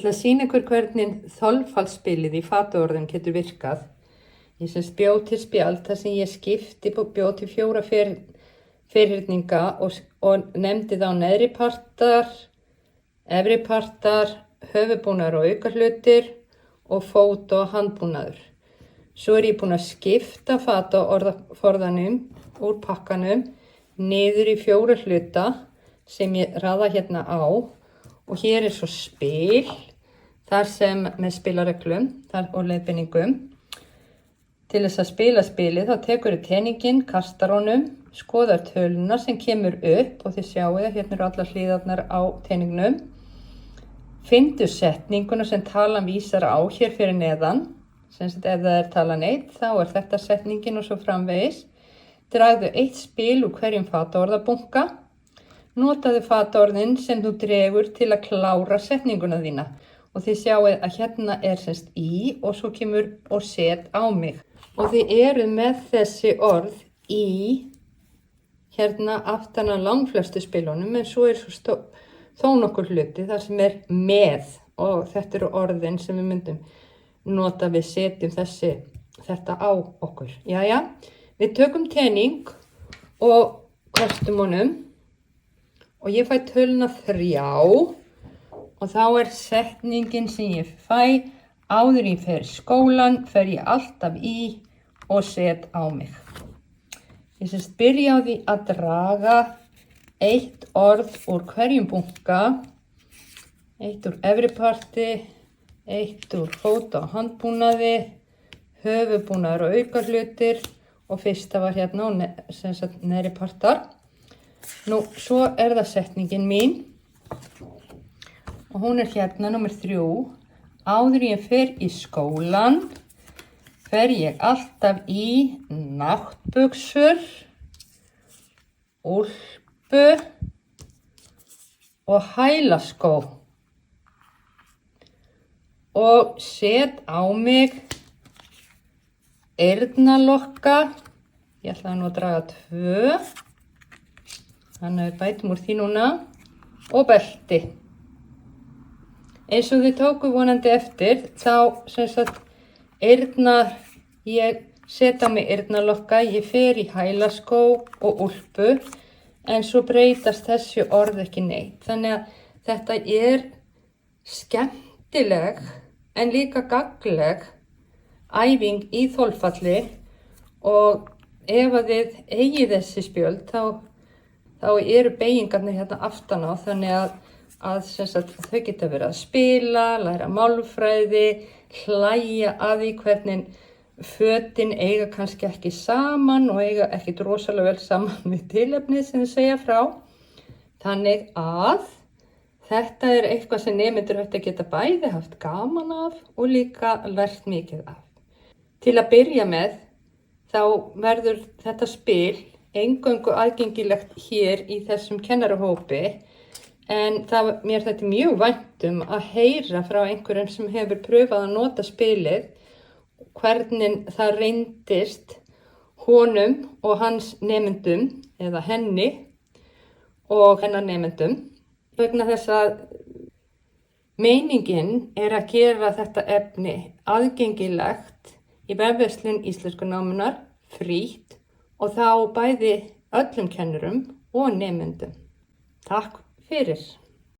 Ég ætla að sýna ykkur hvernig þolfallsspilið í fataorðum getur virkað. Ég bjó til spjald þar sem ég skipti bjó til 4 ferhyrninga og nefndi þá neðri partar, efri partar, höfuðbúnaður og aukahlutir og fót- og handbúnaður. Svo ég búin að skipta fataorðaforðanum úr pakkanum niður í 4 hluta sem ég raða hérna á. Og hér svo spil, þar sem með spilareglum og leiðbeiningum. Til þess að spila spilið þá tekur teninginn, kastar honum, skoðar töluna sem kemur upp og þið sjáið að hérna eru allar hliðarnar á teningnum. Finndu setninguna sem talan vísar á hér fyrir neðan. Sem sagt ef það talan 1 þá þetta setningin og svo framvegis. Dragðu 1 spil úr hverjum fataorðabunka. Notaðu fataorðin sem þú dregur til að klára setninguna þína. Og þið sjáið að hérna semst í og svo kemur og set á mig. Og þið eru með þessi orð í hérna aftan að langflestu spilunum, en svo svo þó nokkur hluti þar sem með. Og þetta eru orðin sem við myndum nota, við setjum þetta á okkur. Jæja, við tökum tening og kostum honum. Og ég fæ töluna 3 og þá setningin sem ég fæ áður ég fer í skólan, fer ég alltaf í og set á mig. Ég byrja á því að draga 1 orð úr hverjum bunka, 1 úr efri parti, 1 úr fóta- og handbúnaði, höfuðbúnaður og aukahlutir og fyrsta var hérna neðri partar. Nú, svo það setningin mín og hún hérna númer 3. Áður ég fer í skólan, fer ég alltaf í náttbuxur, úlpu og hælaskó og set á mig eyrnalokka. Ég ætla nú að draga 2. Þannig að við bætum úr því núna og belti. Eins og þið tóku vonandi eftir, þá ég set á mig eyrnalokka, ég fer í hælaskó og úlpu, en svo breytast þessi orð ekki neitt. Þannig að þetta skemmtileg en líka gagnleg æfing í þolfalli, og ef að þið eigið þessi spjöld, þá eru beygingarnir hérna aftan á, þannig að þau geta verið að spila, læra málfræði, hlæja að því hvernig fötin eiga kannski ekki saman og eiga ekki rosalega vel saman við tilefnið sem þau segja frá. Þannig að þetta eitthvað sem nemendur ættu að geta bæði haft gaman af og líka lært mikið af. Til að byrja með þá verður þetta spil eingöngu aðgengilegt hér í þessum kennarahópi, en mér þetta mjög vænt að heyra frá einhverjum sem hefur pröfað að nota spilið, hvernig það reyndist honum og hans nemendum, eða henni og hennar nemendum, vegna þess að meiningin að gera þetta efni aðgengilegt í vefverslun Íslenskunámunnar frítt, og þá bæði öllum kennurum og nemendum. Takk fyrir.